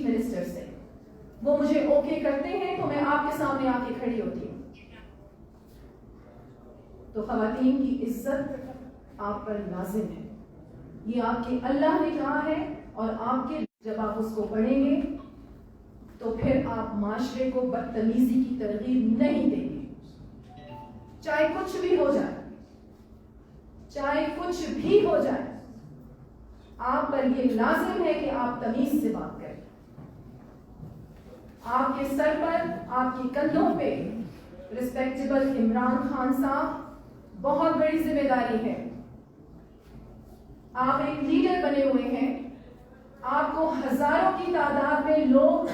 Minister سے، وہ مجھے اوکے کرتے ہیں تو میں آپ کے سامنے آ کے کھڑی ہوتی ہوں. تو خواتین کی عزت آپ پر لازم ہے، یہ آپ کے اللہ نے کہا ہے، اور آپ کے جب آپ اس کو پڑھیں گے تو پھر آپ معاشرے کو بدتمیزی کی ترغیب نہیں دیں گے. چاہے کچھ بھی ہو جائے، چاہے کچھ بھی ہو جائے، آپ پر یہ لازم ہے کہ آپ تمیز سے بات کریں. آپ کے سر پر، آپ کی کندھوں پہ رسپیکٹیبل عمران خان صاحب بہت بڑی ذمہ داری ہے. آپ ایک لیڈر بنے ہوئے ہیں، آپ کو ہزاروں کی تعداد میں لوگ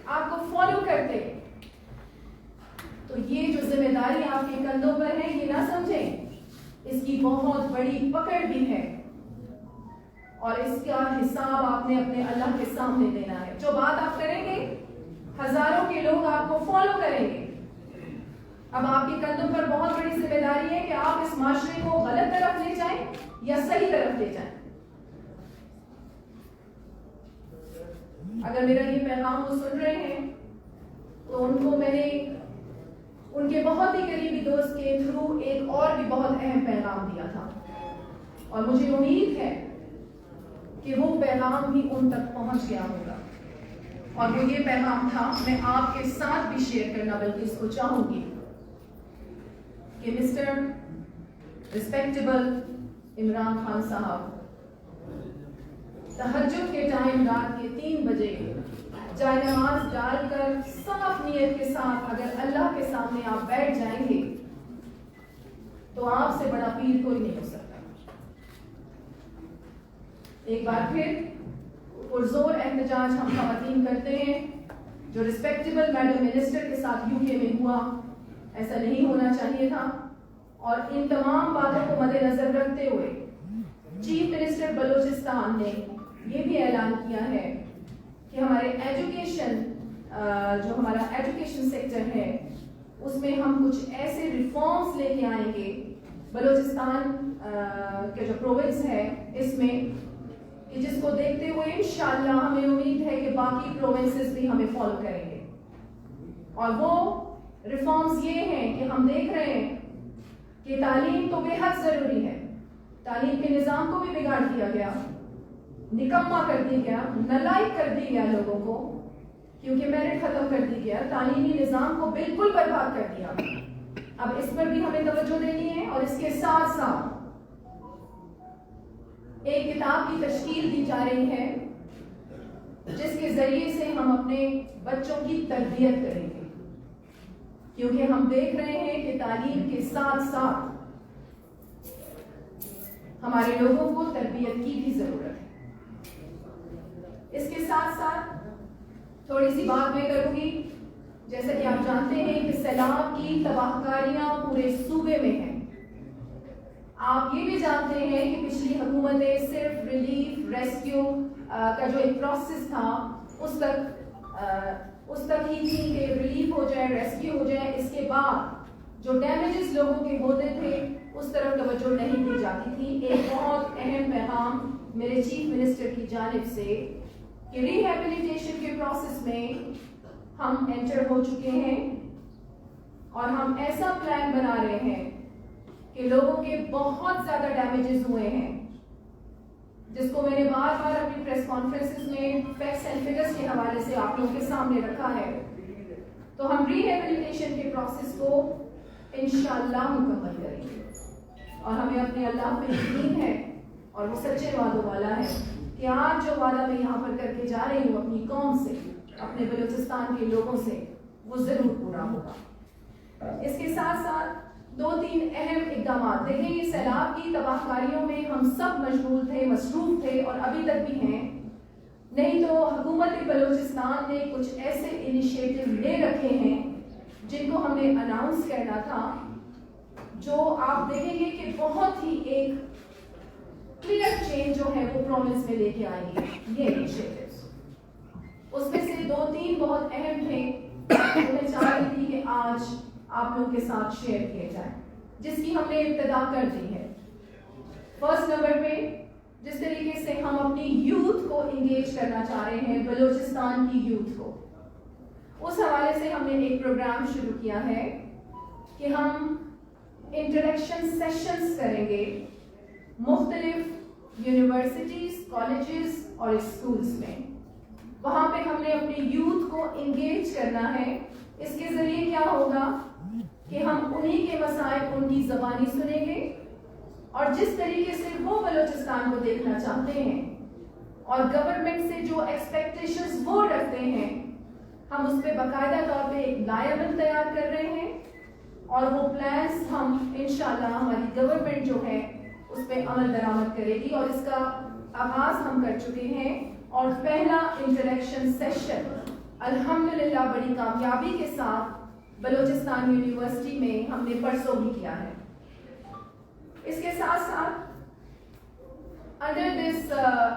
آپ کو فالو کرتے ہیں، تو یہ جو ذمہ داری آپ کے کندھوں پر ہے، یہ نہ سمجھیں، اس کی بہت بڑی پکڑ بھی ہے، اور اس کا حساب آپ نے اپنے اللہ کے سامنے دینا ہے. جو بات آپ کریں گے، ہزاروں کے لوگ آپ کو فالو کریں گے. اب آپ کے کندھوں پر بہت بڑی ذمہ داری ہے کہ آپ اس معاشرے کو غلط طرف لے جائیں یا صحیح طرف لے جائیں. اگر میرا یہ پیغام وہ سن رہے ہیں تو ان کو میں نے ان کے بہت ہی قریبی دوست کے تھرو ایک اور بھی بہت اہم پیغام دیا تھا، اور مجھے امید ہے کہ وہ پیغام بھی ان تک پہنچ گیا ہوگا. اور وہ یہ پیغام تھا، میں آپ کے ساتھ بھی شیئر کرنا بلکہ اس کو چاہوں گی کہ مسٹر رسپیکٹیبل عمران خان صاحب، تہجد کے ٹائم رات کے 3 بجے جائے نماز ڈال کر صاف نیت کے ساتھ اگر اللہ کے سامنے آپ بیٹھ جائیں گے تو آپ سے بڑا پیر کوئی نہیں ہو سکتا. ایک بار پھر پرزور احتجاج ہم خواتین کرتے ہیں، جو رسپیکٹیبل میڈم منسٹر کے ساتھ UK میں ہوا، ایسا نہیں ہونا چاہیے تھا. اور ان تمام باتوں کو مد نظر رکھتے ہوئے چیف منسٹر بلوچستان نے یہ بھی اعلان کیا ہے کہ ہمارے ایجوکیشن جو ہمارا ایجوکیشن سیکٹر ہے اس میں ہم کچھ ایسے ریفارمز لے کے آئیں گے بلوچستان کے جو پروونس ہے اس میں، کہ جس کو دیکھتے ہوئے انشاءاللہ ہمیں امید ہے کہ باقی پروونسز بھی ہمیں فالو کریں گے. اور وہ ریفارمز یہ ہیں کہ ہم دیکھ رہے ہیں کہ تعلیم تو بے حد ضروری ہے، تعلیم کے نظام کو بھی بگاڑ دیا گیا، نکما کر دیا گیا، نالائق کر دیا گیا لوگوں کو، کیونکہ میرٹ ختم کر دی گیا، تعلیمی نظام کو بالکل برباد کر دیا. اب اس پر بھی ہمیں توجہ دینی ہے، اور اس کے ساتھ ساتھ ایک کتاب کی تشکیل دی جا رہی ہے جس کے ذریعے سے ہم اپنے بچوں کی تربیت کریں گے، کیونکہ ہم دیکھ رہے ہیں کہ تعلیم کے ساتھ ساتھ ہمارے لوگوں کو تربیت کی بھی ضرورت ہے. اس کے ساتھ ساتھ تھوڑی سی بات میں کروں گی، جیسا کہ آپ جانتے ہیں کہ سیلاب کی تباہ کاریاں پورے صوبے میں ہیں. آپ یہ بھی جانتے ہیں کہ پچھلی حکومتیں صرف ریلیف ریسکیو کا جو ایک پروسیس تھا اس تک ہی تھی کہ ریلیف ہو جائے، ریسکیو ہو جائے، اس کے بعد جو ڈیمیجز لوگوں کے ہوتے تھے اس طرف توجہ نہیں دی جاتی تھی. ایک بہت اہم پیغام میرے چیف منسٹر کی جانب سے کہ ریہیبلیٹیشن کے پروسیس میں ہم انٹر ہو چکے ہیں، اور ہم ایسا پلان بنا رہے ہیں کہ لوگوں کے بہت زیادہ ڈیمیجز ہوئے ہیں، جس کو میں نے بار بار اپنی پریس کانفرنسز میں فیکٹس اینڈ فگرز کے حوالے سے آپ لوگوں کے سامنے رکھا ہے. تو ہم ریہیبلیٹیشن کے پروسیس کو انشاءاللہ مکمل کریں گے، اور ہمیں اپنے اللہ پہ یقین ہے، اور وہ سچے وعدوں والا ہے کہ آج جو وعدہ میں یہاں پر کر کے جا رہی ہوں اپنی قوم سے، اپنے بلوچستان کے لوگوں سے، وہ ضرور پورا ہوگا. اس کے ساتھ ساتھ 2-3 اہم اقدامات. دیکھیں، یہ سیلاب کی تباہ کاریوں میں ہم سب مشغول تھے، مصروف تھے، اور ابھی تک بھی ہیں. نہیں تو حکومت بلوچستان نے کچھ ایسے انیشیٹو لے رکھے ہیں جن کو ہم نے اناؤنس کرنا تھا، جو آپ دیکھیں گے کہ بہت ہی ایک کلیئر چینج جو ہے وہ پرومس میں لے کے آئیں گے یہ انیشیٹوز. اس میں سے 2-3 بہت اہم تھے جو میں چاہ رہی تھی کہ آج آپ لوگوں کے ساتھ شیئر کیے جائیں، جس کی ہم نے ابتدا کر دی ہے. فرسٹ نمبر پہ जिस तरीके से हम अपनी यूथ को इंगेज करना चाह रहे हैं, बलूचिस्तान की यूथ को, उस हवाले से हमने एक प्रोग्राम शुरू किया है कि हम इंटरेक्शन सेशंस करेंगे मुख्तलिफ यूनिवर्सिटीज, कॉलेजेस और स्कूल्स में। वहाँ पे हमने अपनी यूथ को इंगेज करना है। इसके ज़रिए क्या होगा कि हम उन्हीं के मसाइल उनकी ज़बानी सुनेंगे और जिस तरीके से वो बलूचिस्तान को देखना चाहते हैं और गवर्नमेंट से जो एक्सपेक्टेशंस वो रखते हैं, हम उस पर बाकायदा तौर पे एक लायबल तैयार कर रहे हैं और वो प्लान्स हम इंशाल्लाह हमारी गवर्नमेंट जो है उस पर अमल दरामद करेगी और इसका आगाज हम कर चुके हैं। और पहला इंटरेक्शन सेशन अल्हम्दुलिल्लाह बड़ी कामयाबी के साथ बलूचिस्तान यूनिवर्सिटी में हमने परसों भी किया है। इसके साथ साथ अंडर दिस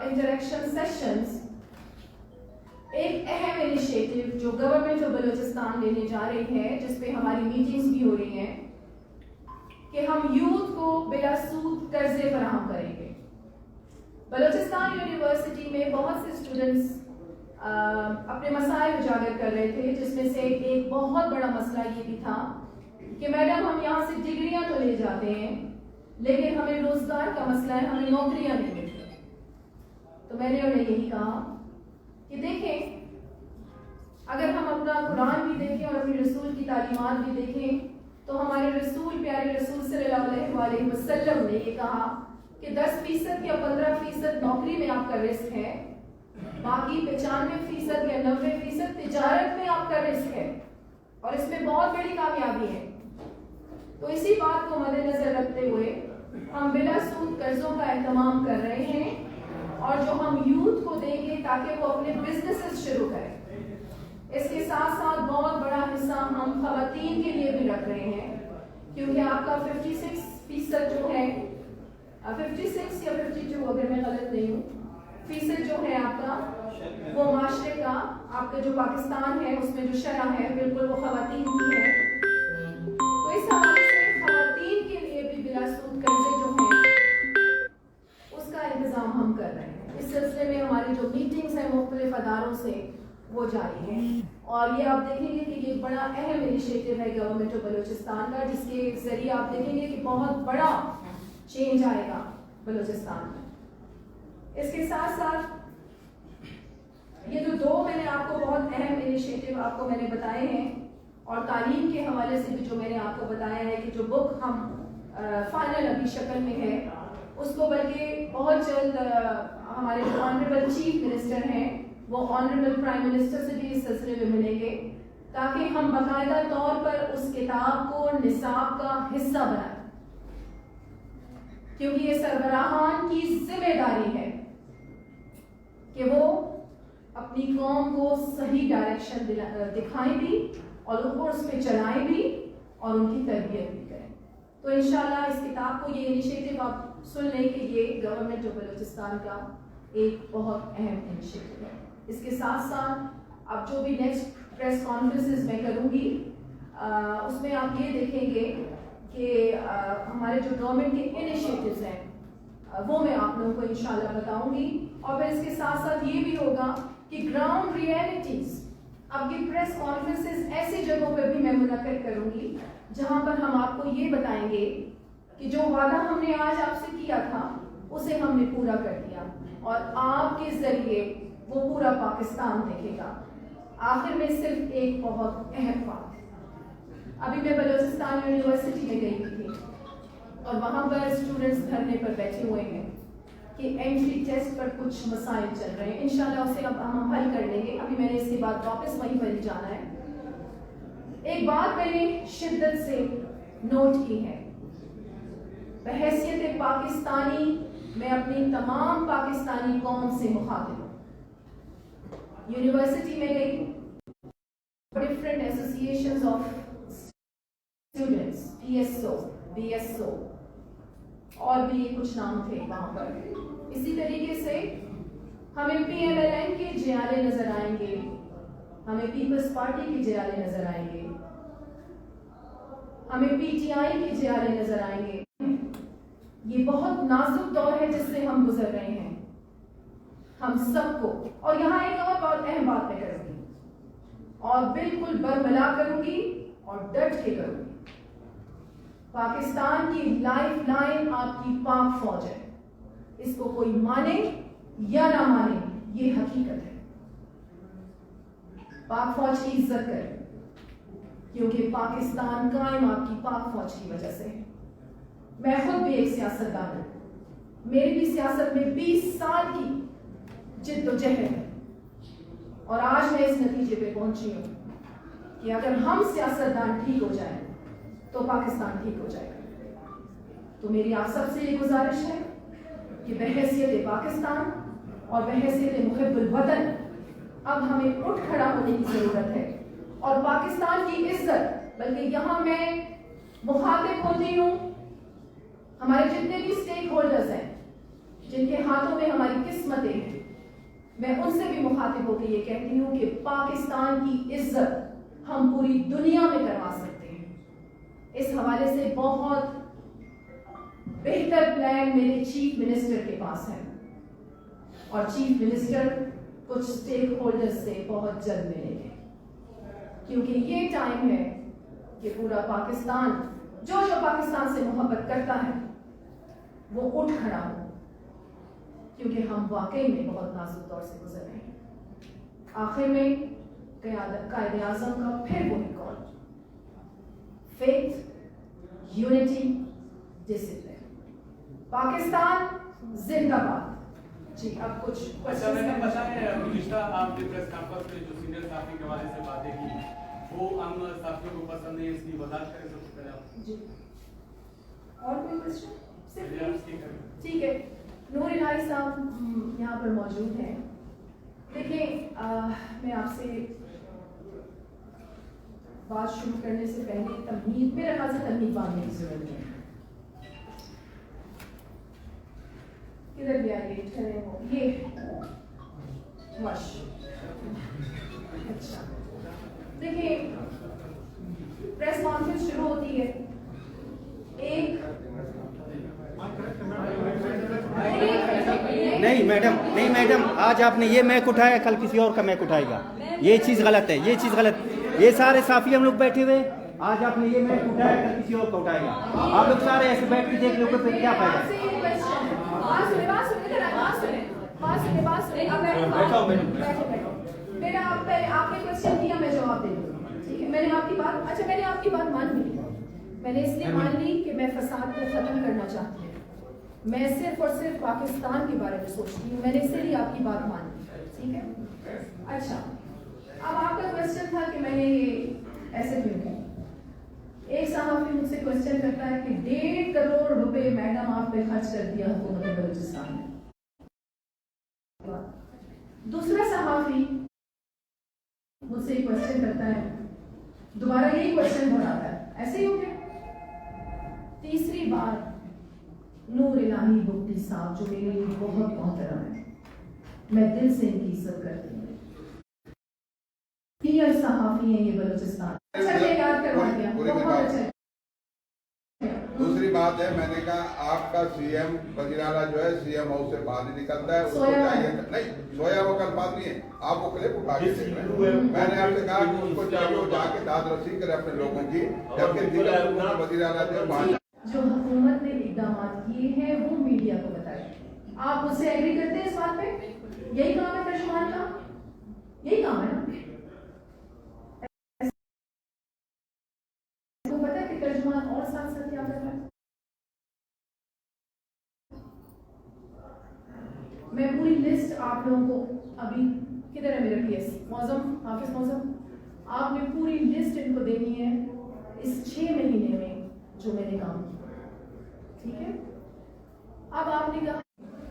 इंटरेक्शन सेशंस एक अहम इनिशिएटिव जो गवर्नमेंट ऑफ बलूचिस्तान लेने जा रही है, जिस पे हमारी मीटिंग्स भी हो रही हैं, कि हम यूथ को बिला सूद कर्जे फराहम करेंगे। बलूचिस्तान यूनिवर्सिटी में बहुत से स्टूडेंट्स अपने मसाइल उजागर कर रहे थे, जिसमें से एक बहुत बड़ा मसला ये भी था कि मैडम हम यहाँ से डिग्रियां तो ले जाते हैं लेकिन हमें रोजगार का मसला है, हमें नौकरियां नहीं मिलती। तो मैंने उन्हें यही कहा कि देखें, अगर हम अपना कुरान भी देखें और अपनी रसूल की तालीमात भी देखें तो हमारे रसूल, प्यारे रसूल सल्लल्लाहु अलैहि वसल्लम ने ये कहा कि 10% या 15% नौकरी में आपका रिस्क है, बाकी 95% या 90% तिजारत में आपका रिस्क है और इसमें बहुत बड़ी कामयाबी है। तो इसी बात को मद्देनजर रखते हुए हम बिला सूद कर्जों का एहतमाम कर रहे हैं और जो हम यूथ को देंगे ताकि वो अपने बिजनेसेस शुरू करें। इसके साथ साथ बहुत बड़ा हिस्सा हम खवातीन के लिए भी रख रहे हैं, क्योंकि आपका 56% जो है 56 या 52 अगर मैं गलत नहीं हूँ फीसद जो है आपका, वो माशरे का आपका जो पाकिस्तान है उसमें जो शरह है बिल्कुल वो खवातीन की है। तो इस हवाले से खवातीन के लिए भी बिला सूद कर्जे जो है उसका इंतजाम हम कर रहे हैं। इस सिलसिले में हमारी जो मीटिंग्स हैं मुख्तलिफ अदारों से वो जारी है और ये आप देखेंगे कि ये बड़ा अहम इनिशिएटिव है गवर्नमेंट ऑफ बलूचिस्तान का, जिसके जरिए आप देखेंगे कि बहुत बड़ा चेंज आएगा बलूचिस्तान में। इसके साथ साथ ये जो दो मैंने आपको बहुत अहम इनिशिएटिव आपको मैंने बताए हैं और तालीम के हवाले से भी जो मैंने आपको बताया है कि जो बुक हम फाइनल अभी शक्ल में है उसको बल्कि बहुत जल्द हमारे जो ऑनरेबल चीफ मिनिस्टर हैं वो ऑनरेबल प्राइम मिनिस्टर से भी इस सिलसिले में मिलेंगे ताकि हम बाकायदा तौर पर उस किताब को निसाब का हिस्सा बनाएं, क्योंकि ये सरबराहान की जिम्मेदारी है कि वो अपनी कौम को सही डायरेक्शन दिखाएं भी और उनको उस पर चलाएं भी और उनकी तरबियत भी करें। तो इंशाल्लाह इस किताब को, ये इनिशिएटिव आप सुन लें कि ये गवर्नमेंट ऑफ बलूचिस्तान का एक बहुत अहम इनिशिएटिव है। इसके साथ साथ अब जो भी नेक्स्ट प्रेस कॉन्फ्रेंसेस मैं करूँगी उसमें आप ये देखेंगे कि हमारे जो गवर्नमेंट के इनिशिएटिव्स हैं वो मैं आप लोगों को इंशाल्लाह बताऊंगी। और फिर इसके साथ साथ ये भी होगा कि ग्राउंड रियलिटीज, अब ये प्रेस कॉन्फ्रेंसेस ऐसी जगहों पर भी मैं मुनक्किद करूंगी जहां पर हम आपको ये बताएंगे कि जो वादा हमने आज आपसे किया था उसे हमने पूरा कर दिया और आपके जरिए वो पूरा पाकिस्तान देखेगा। आखिर में सिर्फ एक बहुत अहम बात, अभी मैं बलूचिस्तान यूनिवर्सिटी में गई थी और वहाँ पर स्टूडेंट्स धरने पर बैठे हुए हैं कि एंट्री टेस्ट पर कुछ मसाइल चल रहे हैं। इंशाल्लाह उसे अब हम हल कर लेंगे। अभी मैंने इसके बाद वापस वहीं पर ही जाना है। एक बात मैंने शिद्दत से नोट की है, बहैसियत पाकिस्तानी मैं अपनी तमाम पाकिस्तानी कौम से मुखातिब हूँ। यूनिवर्सिटी में गई, different associations of students, PSO, BSO और भी कुछ नाम थे वहाँ पर। इसी तरीके से हमें PMLN के जियाले नजर आएंगे, हमें पीपल्स पार्टी के जियाले नजर आएंगे, हमें PTI के जियाले नजर आएंगे। یہ بہت نازک دور ہے جس سے ہم گزر رہے ہیں ہم سب کو. اور یہاں ایک اور بہت اہم بات میں کروں گی اور بالکل برملا کروں گی اور ڈٹ کے کروں گی. پاکستان کی لائف لائن آپ کی پاک فوج ہے. اس کو کوئی مانے یا نہ مانے یہ حقیقت ہے. پاک فوج کی عزت کریں کیونکہ پاکستان قائم آپ کی پاک فوج کی وجہ سے ہے. میں خود بھی ایک سیاستدان ہوں. میری بھی سیاست میں 20 سال کی جد و جہد ہے اور آج میں اس نتیجے پہ پہنچی ہوں کہ اگر ہم سیاستدان ٹھیک ہو جائیں تو پاکستان ٹھیک ہو جائے گا. تو میری آپ سب سے یہ گزارش ہے کہ بحیثیت پاکستان اور بحیثیت محب الوطن اب ہمیں اٹھ کھڑا ہونے کی ضرورت ہے اور پاکستان کی عزت. بلکہ یہاں میں مخاطب ہوتی ہوں ہمارے جتنے بھی سٹیک ہولڈرز ہیں جن کے ہاتھوں میں ہماری قسمتیں ہیں, میں ان سے بھی مخاطب ہو کے یہ کہتی ہوں کہ پاکستان کی عزت ہم پوری دنیا میں کروا سکتے ہیں. اس حوالے سے بہت بہتر پلان میرے چیف منسٹر کے پاس ہے اور چیف منسٹر کچھ سٹیک ہولڈر سے بہت جلد ملیں گے کیونکہ یہ ٹائم ہے کہ پورا پاکستان جو پاکستان سے محبت کرتا ہے وہ اٹھ کھڑا ہو کیونکہ ہم واقعی میں بہت نازک دور سے گزر رہے ہیں. آخر میں قائد اعظم کا پھر وہی کال, فیتھ یونٹی ڈسپلن. پاکستان زندہ باد. جی اب کچھ اچھا میں نے پتا ہے گزشتہ آپ نے پریس کانفرنس میں جو سینئر صحافی کے حوالے سے باتیں کی وہ عام صحافیوں کو پسند نہیں, اس کی وضاحت کریں سب سے پہلے آپ. جی اور کوئی کوشچن؟ ٹھیک ہے. نور الہی صاحب یہاں پر موجود ہیں. دیکھیں میں آپ سے بات شروع کرنے سے پہلے تمہید, میرے خیال سے تمہید باندھنے کی ضرورت ہے. کدھر بھی آئیے ٹھہرے ہو یہ وش. اچھا دیکھیں پریس کانفرنس شروع ہوتی ہے ایک نہیں میڈم آج آپ نے یہ میک اٹھایا, کل کسی اور کا میک اٹھائے گا. یہ چیز غلط ہے, یہ چیز غلط. یہ سارے صحافی ہم لوگ بیٹھے ہوئے, آج آپ نے یہ میک اٹھایا, کل کسی اور کا اٹھائے گا. آپ لوگ سارے ایسے بیٹھ کے دیکھ لو کہ پھر کیا فائدہ. آپ نے کوشچن کیا, میں جواب دے دوں. ٹھیک ہے, میں نے آپ کی بات, اچھا میں نے آپ کی بات مان لی. میں نے اس لیے مان لی کہ میں فساد کو ختم کرنا چاہتی ہوں. میں صرف اور صرف پاکستان کے بارے میں سوچتی ہوں. میں نے اسی لیے آپ کی بات مان لی. ٹھیک ہے. اچھا اب آپ کا کوشچن تھا کہ میں نے یہ ایسے کیوں کیا. ایک صحافی مجھ سے کوشچن کرتا ہے کہ 1.5 کروڑ روپے میڈم آپ پہ خرچ کر دیا حکومت بلوچستان نے. دوسرا صحافی مجھ سے کوشچن کرتا ہے, دوبارہ یہی کوشچن دہراتا ہے, ایسے ہی ہو گیا. تیسری بار نور الہی بگٹی صاحب جو میرے لیے بہت محترم ہے, میں دل سے ان کی عزت کرتی ہوں. سینئر صحافی ہیں یہ بلوچستان. اچھا یہ یاد کروا دیا, بہت اچھا. دوسری بات ہے, میں نے کہا آپ کا سی ایم وزیر اعلیٰ جو ہے سی ایم ہاؤس سے باہر نہیں نکلتا ہے, اس کو چاہیے نہیں سویا وہ کل بات نہیں ہے, آپ وہ کلپ اٹھا کے دیکھ رہے ہیں. میں نے آپ سے کہا کہ اس کو چاہیے وہ جا کے داد رسی کرے اپنے لوگوں کی, جبکہ دیگر وزیر اعلیٰ جو ہے باہر. جو حکومت نے اقدامات کیے ہیں وہ میڈیا کو بتائیں. آپ مجھ سے ایگری کرتے ہیں اس بات پہ؟ یہی کام ہے ترجمان کا, یہی کام ہے نا. کو پتا ہے کہ ترجمان اور ساتھ ساتھ کیا کر رہا ہے. میں پوری لسٹ آپ لوگوں کو, ابھی کدھر ہے میرا پی ایس موزم حافظ موزم, آپ نے پوری لسٹ ان کو دینی ہے اس 6 مہینے میں جو میں نے کام کیا. ٹھیک ہے. اب آپ نے کہا,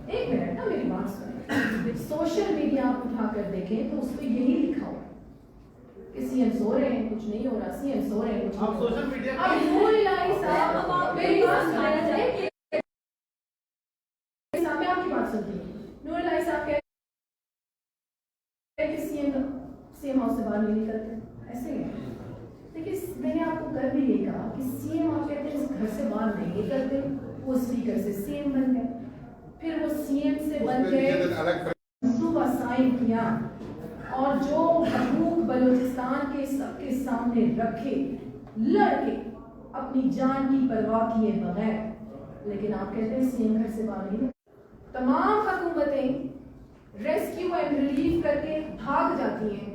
ایک منٹ نا میری بات سنیں. سوشل میڈیا آپ اٹھا کر دیکھیں تو اس پہ یہی لکھا ہوا کہ سی ایم سو رہے ہیں, کچھ نہیں ہو رہا, سی ایم سو رہے ہیں, کچھ نہیں ہو رہا. اب نور الہی صاحب میری بات سنیں, میں آپ کی بات سنتی ہوں. نور الہی صاحب کہتے ہیں کہ سی ایم ہاؤس سے باہر نہیں نکلتے, ایسے ہی. دیکھیے میں نے آپ کو کل بھی یہ کہا کہ سی ایم آپ کہتے ہیں اس گھر سے باہر نہیں نکلتے, वो स्पीकर से सीएम बन गए, फिर वो सीएम से बन उसमें गए, निवेदन अलग मंसूबा साइन किया और जो हकूक बलूचिस्तान के सबके सामने रखे, लड़के अपनी जान की परवाह किए बगैर, लेकिन आप कहते हैं सीएम घर से बाहर नहीं। तमाम हुकूमतें रेस्क्यू एंड रिलीफ करके भाग जाती हैं,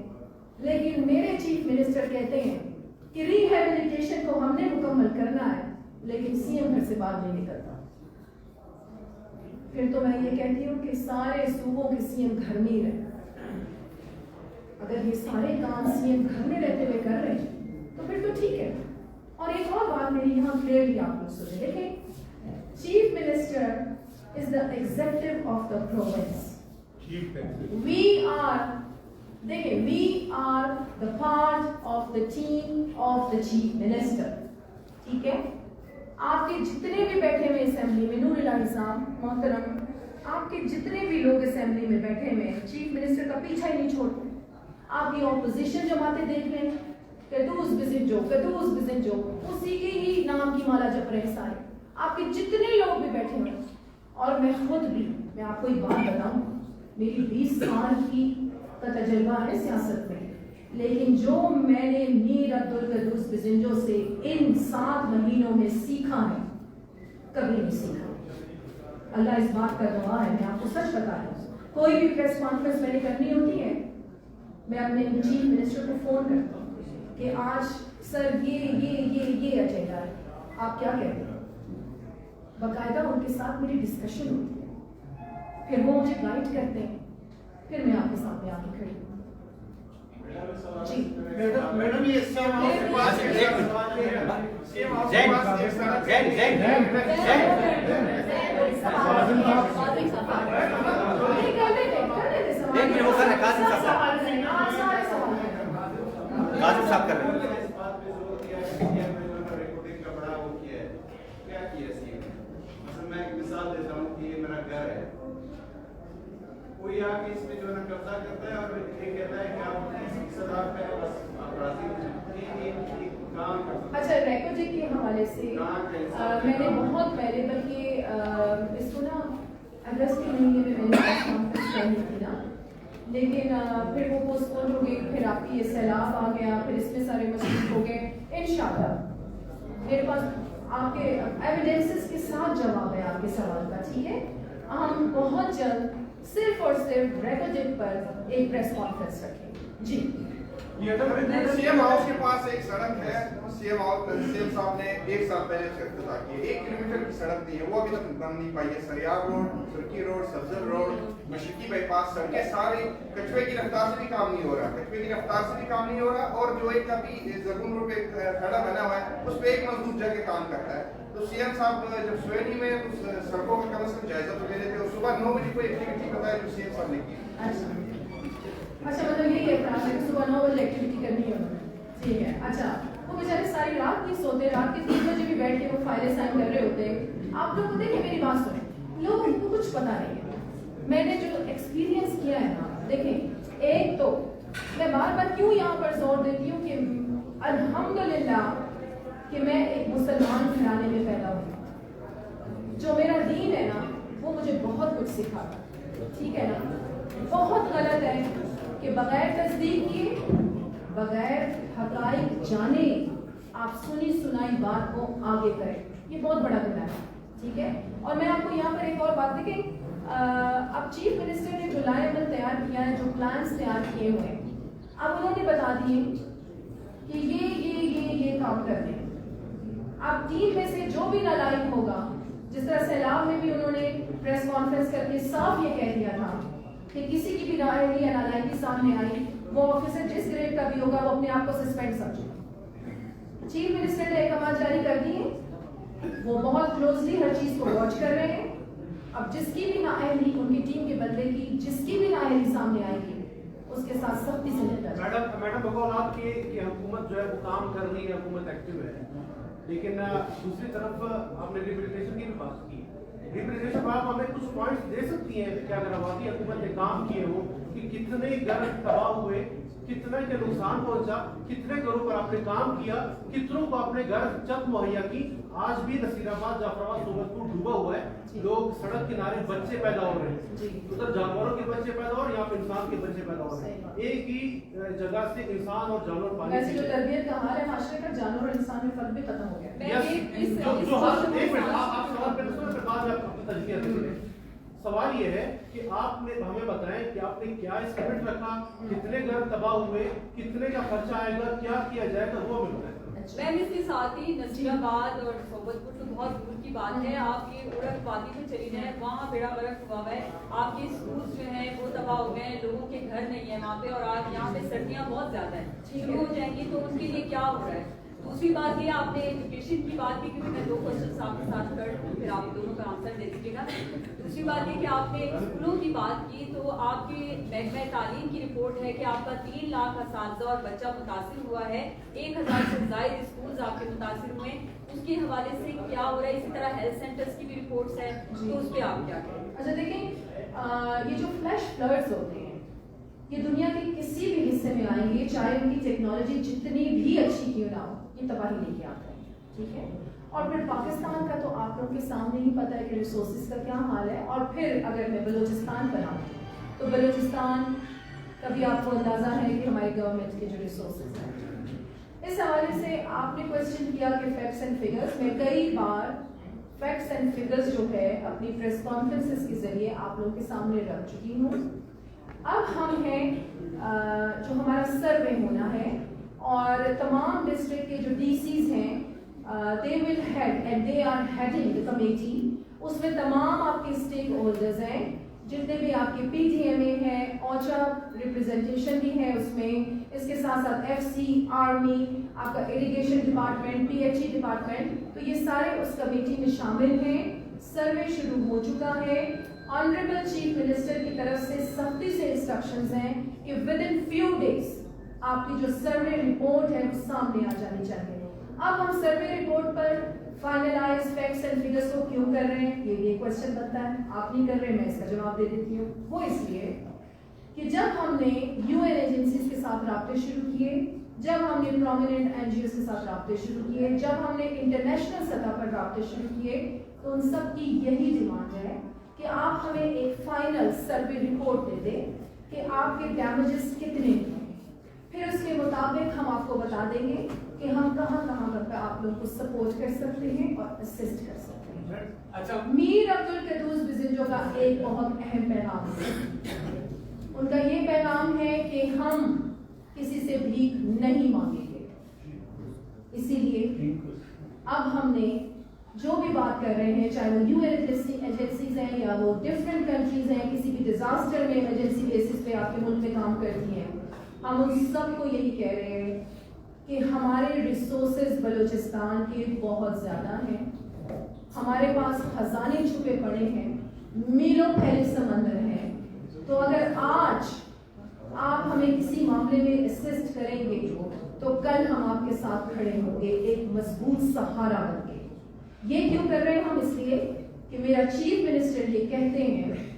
लेकिन मेरे चीफ मिनिस्टर कहते हैं कि रिहेबिलिटेशन को हमने मुकम्मल करना है, लेकिन सीएम घर से बाहर नहीं निकलता। फिर तो मैं ये कहती हूँ कि सारे सूबों के सीएम घर में ही रहे। अगर ये सारे काम सीएम घर में रहते हुए कर रहे हैं तो फिर तो ठीक है। और एक और बात मेरी यहाँ क्लियरली आप लोग सुने, देखें, chief minister is the executive of the province. We are, देखिए, we are the part of the team of the chief minister, ठीक है। आपके जितने भी बैठे हुए असेंबली में, नूर इलाही साहब मोहतरम, आपके जितने भी लोग असेंबली में बैठे हुए हैं, चीफ मिनिस्टर का पीछा ही नहीं छोड़ते। आप ये ऑपोजिशन जमाते देख लें, कदूस विजिट जो, कदूस विजिट जो, उसी के ही नाम की माला जप रहे सारे। आपके जितने लोग भी बैठे हुए, और मैं खुद भी, मैं आपको एक बात बताऊं, मेरी 20 साल का तजर्बा है सियासत में, लेकिन जो मैंने मीर अब्दुल कदूस बिजिंजो से इन 7 महीनों में सीखा है, कभी नहीं सीखा। अल्लाह इस बात का गवाह है, मैं आपको सच बता रही हूँ। कोई भी प्रेस कॉन्फ्रेंस मैंने करनी होती है, मैं अपने चीफ मिनिस्टर को फोन करता हूँ कि आज सर ये एजेंडा है, आप क्या कहते हैं। बाकायदा उनके साथ मेरी डिस्कशन होती है, फिर वो मुझे गाइड करते हैं, फिर मैं आपके सामने आके खड़ी हूँ। जी मैडम, ये सीएम हाउस के पास सीएम हाउस के पास एक सड़क है। कासिम साहब कर रहे हैं। क्या किया सीएम? मतलब मैं एक मिसाल देता हूँ कि ये मेरा घर है, कोई आके इस पे जो है ना कब्जा करता है और ये कहता है कि आप इस सदा पे बस आप राजी हैं। काम अच्छा, रेको जी के हवाले से मैंने बहुत पहले, बल्कि इसको ना अगस्त के महीने में मैंने कॉन्फ्रेंस करनी थी ना, लेकिन फिर वो पोस्टपोन हो गई, फिर आपकी ये सैलाब आ गया, फिर इसमें सारे मसले हो गए। इंशाल्लाह मेरे पास आपके एविडेंसेस के साथ जवाब है आपके सवाल का, ठीक है। हम बहुत जल्द सिर्फ और सिर्फ रेकोजेट पर एक प्रेस कॉन्फ्रेंस रखेंगे। जी सीएम हाउस के पास एक सड़क है, सीएम साहब ने 1 साल पहले इफ्तिताह की, 1 किलोमीटर की सड़क दी है, वो अभी तक बन नहीं पाई है। सरियाब रोड, तुर्की रोड, सब्जर रोड, मशरकी बाईपास सड़कें सारी, कछुए की रफ्तार से भी काम नहीं हो रहा, कछुए की रफ्तार से भी काम नहीं हो रहा। और जो एक अभी जरगुन रोड पे खड़ा बना हुआ है, उस पर एक मजदूर जाके काम करता है। तो सीएम साहब जब सुवेनी में उस सड़कों का कम से कम जायजा तो ले लेते, और सुबह 9 बजे कोई एक्टिविटी बताया जो सीएम साहब ने की। अच्छा, मतलब यही है कि सुबह 9 बजे एक्टिविटी करनी है, ठीक है। अच्छा, वो बेचारे सारी रात नहीं सोते, रात के 3 बजे भी बैठ के वो फाइलें साइन कर रहे होते हैं। आप लोग देखिए, मेरी बात सुने, लोगों को कुछ पता नहीं है। मैंने जो एक्सपीरियंस किया है ना, देखें, एक तो मैं बार बार क्यों यहाँ पर जोर देती हूँ कि अल्हम्दुलिल्लाह कि मैं एक मुसलमान घराने में पैदा हुई। जो मेरा दीन है ना, वो मुझे बहुत कुछ सिखाता, ठीक है ना। बहुत गलत है कि बगैर तस्दीक किए, बगैर हकाइक जाने आप सुनी सुनाई बात को आगे करें, ये बहुत बड़ा गुनाह है, ठीक है। और मैं आपको यहाँ पर एक और बात देखें, अब चीफ मिनिस्टर ने जो लाएबल तैयार किया है, जो प्लान्स तैयार किए हुए हैं, अब उन्होंने बता दिए कि ये काम करने। अब टीम में से जो भी नालायक होगा, जिस तरह सैलाब में भी उन्होंने प्रेस कॉन्फ्रेंस करके साफ ये कह दिया था कि किसी की भी नाअहली या नालायकी सामने आई, वो ऑफिसर जिस ग्रेड का भी होगा वो अपने आप को सस्पेंड समझे। चीफ मिनिस्टर ने अहकाम जारी कर दिए, वो बहुत क्लोजली हर चीज को वॉच कर रहे हैं। अब जिसकी भी नाअहली, उनकी टीम के बंदे की जिसकी भी नाअहली सामने आएगी, उसके साथ सख्ती से निपटा। मैडम बकौल आपकी कि हुकूमत जो है वो काम कर रही है, हुकूमत एक्टिव है, लेकिन दूसरी तरफ आपने रिहेबिलिटेशन की भी बात की। रिहेबिलिटेशन पर आप हमें कुछ पॉइंट्स दे सकती हैं कि अगर आबादी हुकूमत ने काम किए हो कि कितने घर तबाह हुए कितने के नुकसान पहुंचा, कितने घरों पर आपने काम किया, कितनों को आपने घर छत मुहैया की। आज भी नसीराबाद, जाफराबाद, सोबतपुर डूबा हुआ है, लोग सड़क किनारे बच्चे पैदा हो रहे हैं, उधर जानवरों के बच्चे पैदा हो रहे हैं, यहाँ पे इंसान के बच्चे पैदा हो रहे हैं। एक ही जगह से इंसान और जानवर पानी वैसे जो तरबियत का हाल है माशरे का, जानवर और इंसान में फर्क भी खत्म हो गया। आप सवाल पे सुनो, फिर बाद में आपको तजकिया देंगे। सवाल ये है कि आपने हमें बताएं कि आपने क्या एस्टिमेट रखा, कितने घर तबाह हुए, कितने का खर्चा आएगा, क्या किया जाएगा, वो हमें बताएं। मैम इसके साथ ही नसीराबाद और सोबतपुर तो बहुत दूर की बात है, आपकी उड़क वादी में चली जाए, वहाँ बेड़ा गर्क हुआ है, आपके स्कूल जो हैं वो तबाह हो गए हैं, लोगों के घर नहीं है वहाँ पे, और आज यहाँ पे सर्दियाँ बहुत ज्यादा है शुरू हो जाएंगी, तो उनके लिए क्या हो रहा है। दूसरी बात ये, आपने एजुकेशन की बात की, क्योंकि मैं 2 क्वेश्चन आपके साथ कर दूँ, फिर आप दोनों का आंसर दे दीजिएगा। दूसरी बात ये कि आपने स्कूलों की बात की, तो आपके महकमा तालीम की रिपोर्ट है कि आपका 3 लाख असातिज़ा और बच्चा मुतासिर हुआ है, 1000 से ज़ायद स्कूल आपके मुतासिर हुए, उसके हवाले से क्या हो रहा है। इसी तरह हेल्थ सेंटर्स की भी रिपोर्ट्स है, तो उस पर आप क्या करें। अच्छा देखें, ये जो फ्लैश फ्लड्स होते हैं ये दुनिया के किसी भी हिस्से में आएंगे, चाहे उनकी टेक्नोलॉजी जितनी भी अच्छी क्यों ना हो, ये तबाही लेके आते हैं, ठीक है। और फिर पाकिस्तान का तो आप लोगों के सामने ही पता है कि रिसोर्सेज का क्या हाल है। और फिर अगर मैं बलूचिस्तान पर आऊँ तो बलूचिस्तान का भी आपको अंदाज़ा है कि हमारी गवर्नमेंट के जो रिसोर्सेज हैं। इस हवाले से आपने क्वेश्चन किया कि फैक्ट्स एंड फिगर्स, मैं कई बार फैक्ट्स एंड फिगर्स जो है अपनी प्रेस कॉन्फ्रेंसेस के जरिए आप लोगों के सामने रख चुकी हूँ। अब हम हैं जो हमारा सर्वे होना है, और तमाम डिस्ट्रिक्ट के जो डीसीज हैं they will head and they are heading the committee. उसमें तमाम आपके स्टेक होल्डर्स हैं, जितने भी आपके पीडीएमए हैं, ओचा रिप्रेजेंटेशन भी है उसमें, इसके साथ साथ एफसी, आर्मी, आपका इरिगेशन डिपार्टमेंट, पीएचई डिपार्टमेंट, तो ये सारे उस कमेटी में शामिल हैं। सर्वे शुरू हो चुका है। ऑनरेबल चीफ मिनिस्टर की तरफ से सख्ती से इंस्ट्रक्शंस हैं कि विद इन फ्यू डेज आपकी जो सर्वे रिपोर्ट है वो सामने आ जानी चाहिए। अब हम सर्वे रिपोर्ट पर फाइनलाइज फैक्ट्स एंड फिगर्स को क्यों कर रहे हैं, ये भी एक क्वेश्चन बनता है। आप नहीं कर रहे, मैं इसका जवाब दे देती हूँ। वो इसलिए कि जब हमने यूएन एजेंसीज के साथ राब्ते शुरू किए, जब हमने प्रोमिनेंट एनजीओ के साथ राब्ते शुरू किए, जब हमने इंटरनेशनल सतह पर राब्ते शुरू किए, तो उन सब की यही डिमांड है कि आप हमें एक फाइनल सर्वे रिपोर्ट दे दें कि आपके डैमेजेस कितने हैं। फिर उसके मुताबिक हम आपको बता देंगे कि हम कहाँ पर आप लोगों को सपोर्ट कर सकते हैं और असिस्ट कर सकते हैं। अच्छा, मीर अब्दुल कद्दूस बिजिंजो का एक बहुत अहम पैगाम है। उनका ये पैगाम है कि हम किसी से भीख नहीं मांगेंगे। इसीलिए अब हमने जो भी बात कर रहे हैं, चाहे वो यूएन एजेंसीज हैं या वो डिफरेंट कंट्रीज हैं, किसी भी डिजास्टर में इमरजेंसी बेसिस पे आपके मुल्क में काम करती हैं, हम उन सबको यही कह रहे हैं कि हमारे रिसोर्सेज बलूचिस्तान के बहुत ज़्यादा हैं। हमारे पास खजाने छुपे पड़े हैं, मीलों फैले समंदर हैं। तो अगर आज आप हमें किसी मामले में असिस्ट करेंगे तो कल हम आपके साथ खड़े होंगे एक मजबूत सहारा बनके। ये क्यों कर रहे हैं हम? इसलिए कि मेरा चीफ मिनिस्टर ये कहते हैं